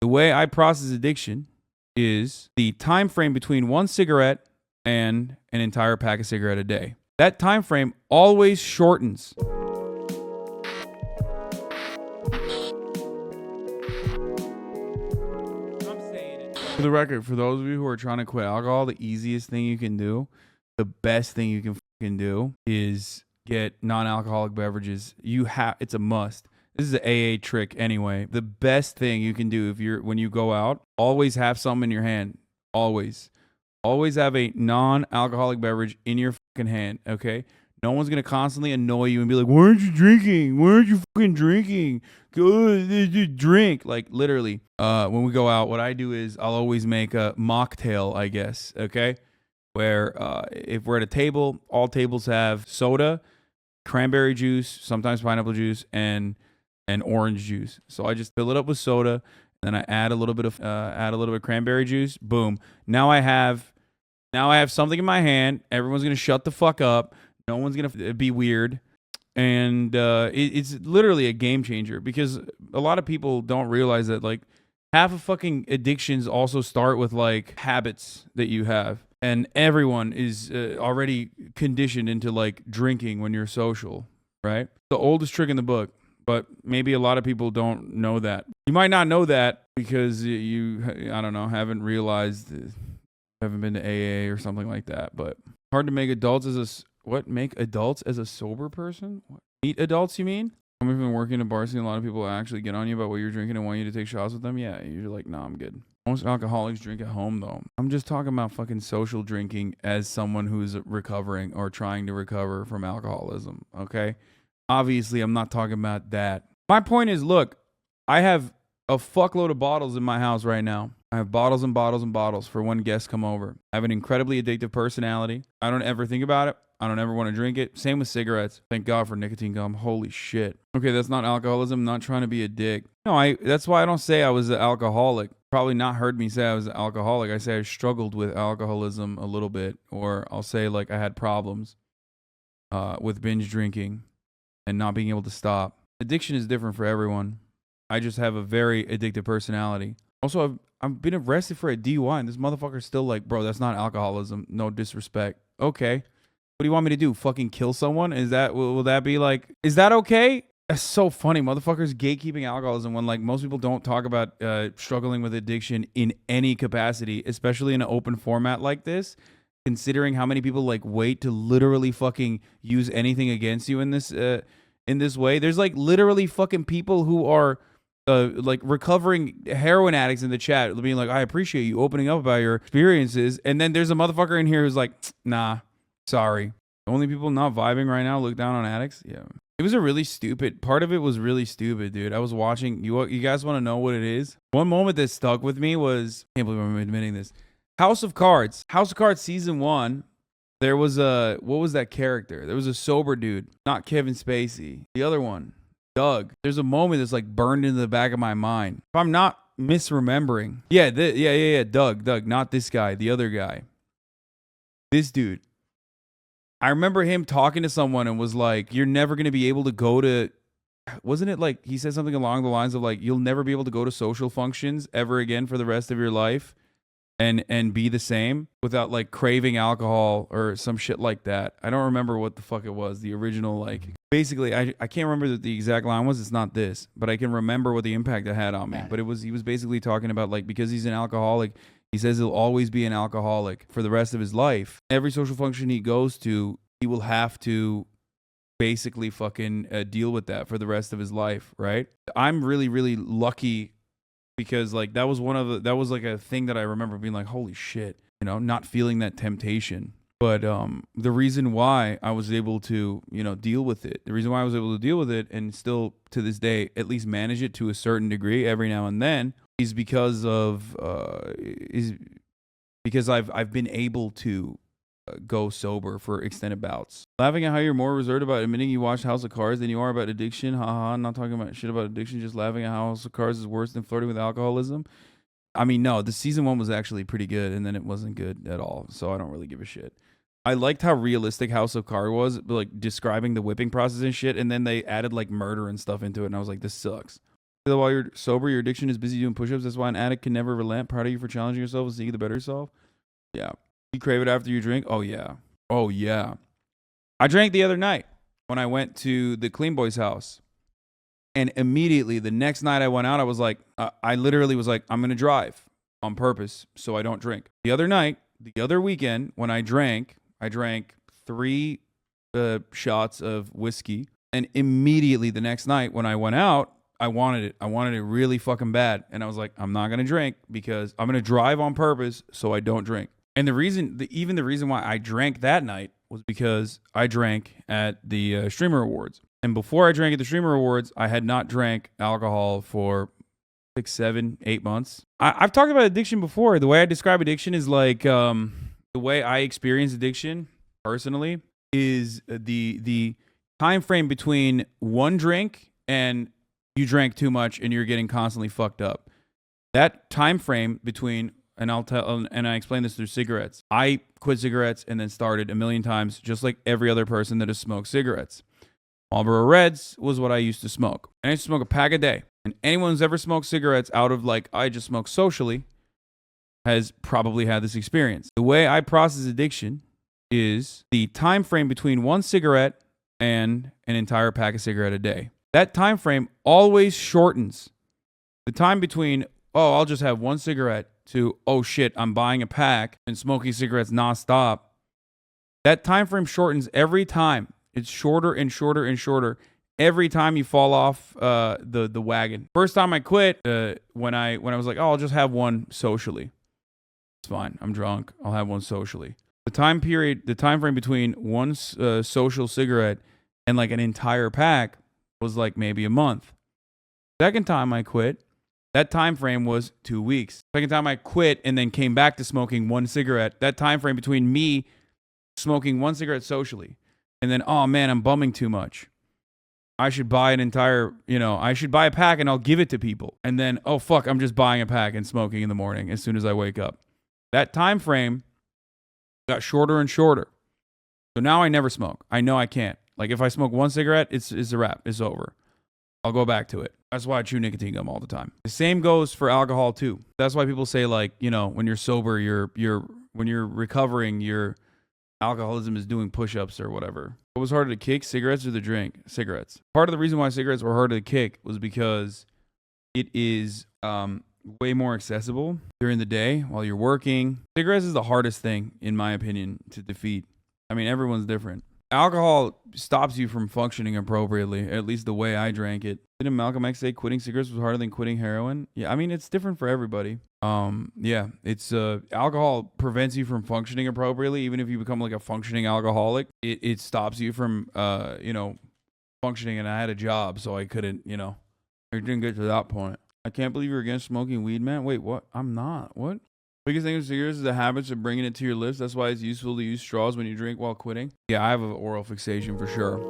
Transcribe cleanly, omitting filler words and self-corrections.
The way I process addiction is the time frame between one cigarette and an entire pack of cigarette a day. That time frame always shortens. For the record, for those of you who are trying to quit alcohol, the easiest thing you can do, the best thing you can fucking do is get non-alcoholic beverages. It's a must. This is an AA trick anyway. The best thing you can do when you go out, always have something in your hand. Always have a non-alcoholic beverage in your fucking hand, okay? No one's going to constantly annoy you and be like, why aren't you drinking? Why aren't you fucking drinking? Go drink. Like, literally, when we go out, what I do is I'll always make a mocktail, I guess, okay? Where if we're at a table, all tables have soda, cranberry juice, sometimes pineapple juice, and orange juice. So I just fill it up with soda, and then I add a little bit of cranberry juice. Boom. Now I have something in my hand. Everyone's going to shut the fuck up. No one's going to be weird. And it's literally a game changer because a lot of people don't realize that like half of fucking addictions also start with like habits that you have. And everyone is already conditioned into like drinking when you're social, right? The oldest trick in the book, but maybe a lot of people don't know that. You might not know that because you I don't know, haven't realized, haven't been to AA or something like that. But hard to make adults make adults as a sober person? What? Meet adults, you mean? Coming from working at bar scene, a lot of people actually get on you about what you're drinking and want you to take shots with them. Yeah, you're like, no, I'm good. Most alcoholics drink at home, though. I'm just talking about fucking social drinking as someone who's recovering or trying to recover from alcoholism, okay? Obviously, I'm not talking about that. My point is, look, I have a fuckload of bottles in my house right now. I have bottles and bottles and bottles for when guests come over. I have an incredibly addictive personality. I don't ever think about it. I don't ever want to drink it. Same with cigarettes. Thank God for nicotine gum. Holy shit. Okay, that's not alcoholism. I'm not trying to be a dick. No, that's why I don't say I was an alcoholic. Probably not heard me say I was an alcoholic. I say I struggled with alcoholism a little bit. Or I'll say like I had problems with binge drinking and not being able to stop. Addiction is different for everyone. I just have a very addictive personality. Also, I've been arrested for a DUI and this motherfucker's still like, bro, that's not alcoholism. No disrespect. Okay. What do you want me to do? Fucking kill someone? Will that be like, is that okay? That's so funny. Motherfuckers gatekeeping alcoholism when like most people don't talk about struggling with addiction in any capacity, especially in an open format like this, considering how many people like wait to literally fucking use anything against you in this way. There's like literally fucking people who are like recovering heroin addicts in the chat being like, I appreciate you opening up about your experiences. And then there's a motherfucker in here who's like, nah. Sorry. The only people not vibing right now look down on addicts? Yeah. It was a really stupid, part of it was really stupid, dude. I was watching, you guys want to know what it is? One moment that stuck with me was, I can't believe I'm admitting this, House of Cards. House of Cards season 1, there was what was that character? There was a sober dude, not Kevin Spacey. The other one, Doug. There's a moment that's like burned into the back of my mind. If I'm not misremembering. Yeah, Doug, not this guy, the other guy. This dude. I remember him talking to someone and was like, you're never going to be able to go to, wasn't it like, he said something along the lines of like, you'll never be able to go to social functions ever again for the rest of your life and be the same without like craving alcohol or some shit like that. I don't remember what the fuck it was. The original, like, basically, I can't remember what the exact line was. It's not this, but I can remember what the impact it had on me. But he was basically talking about like, because he's an alcoholic, he says he'll always be an alcoholic for the rest of his life. Every social function he goes to, he will have to basically fucking deal with that for the rest of his life, right? I'm really, really lucky because like that was like a thing that I remember being like, holy shit, you know, not feeling that temptation. But the reason why I was able to, you know, deal with it, the reason why I was able to deal with it and still to this day at least manage it to a certain degree every now and then is because I've been able to go sober for extended bouts. Laughing at how you're more reserved about admitting you watched House of Cards than you are about addiction. Haha, not talking about shit about addiction, just laughing at how House of Cards is worse than flirting with alcoholism. I mean, no, the season 1 was actually pretty good and then it wasn't good at all. So I don't really give a shit. I liked how realistic House of Cards was, like describing the whipping process and shit. And then they added like murder and stuff into it. And I was like, this sucks. While you're sober, your addiction is busy doing push-ups. That's why an addict can never relent. Proud of you for challenging yourself and seeking the better yourself. Yeah. You crave it after you drink? Oh, yeah. Oh, yeah. I drank the other night when I went to the Clean Boys house. And immediately, the next night I went out, I was like, I literally was like, I'm going to drive on purpose so I don't drink. The other night, the other weekend, when I drank 3 shots of whiskey. And immediately the next night when I went out, I wanted it. I wanted it really fucking bad. And I was like, I'm not going to drink because I'm going to drive on purpose so I don't drink. And the reason why I drank that night was because I drank at the Streamer Awards. And before I drank at the Streamer Awards, I had not drank alcohol for 6, 7, 8 months. I've talked about addiction before. The way I describe addiction is like the way I experience addiction personally is the time frame between one drink and you drank too much and you're getting constantly fucked up. That time frame between, and I explain this through cigarettes. I quit cigarettes and then started a million times, just like every other person that has smoked cigarettes. Marlboro Reds was what I used to smoke. And I used to smoke a pack a day. And anyone who's ever smoked cigarettes out of like, I just smoke socially, has probably had this experience. The way I process addiction is the time frame between one cigarette and an entire pack of cigarette a day. That time frame always shortens. The time between, oh, I'll just have one cigarette to, oh shit, I'm buying a pack and smoking cigarettes nonstop. That time frame shortens every time. It's shorter and shorter and shorter every time you fall off the wagon. First time I quit, when I was like, oh, I'll just have one socially. It's fine. I'm drunk. I'll have one socially. The time frame between one social cigarette and like an entire pack was like maybe a month. Second time I quit, that time frame was 2 weeks. Second time I quit and then came back to smoking one cigarette, that time frame between me smoking one cigarette socially and then, oh man, I'm bumming too much. I should buy an entire, I should buy a pack and I'll give it to people. And then, oh fuck, I'm just buying a pack and smoking in the morning as soon as I wake up. That time frame got shorter and shorter. So now I never smoke. I know I can't. Like if I smoke one cigarette, it's a wrap. It's over. I'll go back to it. That's why I chew nicotine gum all the time. The same goes for alcohol too. That's why people say like, when you're sober, when you're recovering, your alcoholism is doing push-ups or whatever. What was harder to kick, cigarettes or the drink? Cigarettes. Part of the reason why cigarettes were harder to kick was because it is way more accessible during the day while you're working. Cigarettes is the hardest thing, in my opinion, to defeat. I mean, everyone's different. Alcohol stops you from functioning appropriately, at least the way I drank it. Didn't Malcolm X say quitting cigarettes was harder than quitting heroin? Yeah, I mean, it's different for everybody. It's alcohol prevents you from functioning appropriately. Even if you become like a functioning alcoholic, it stops you from, functioning. And I had a job, so I couldn't, I didn't get to that point. I can't believe you're against smoking weed, man. Wait, what? I'm not. What? Biggest thing with cigarettes is the habits of bringing it to your lips. That's why it's useful to use straws when you drink while quitting. Yeah, I have an oral fixation for sure.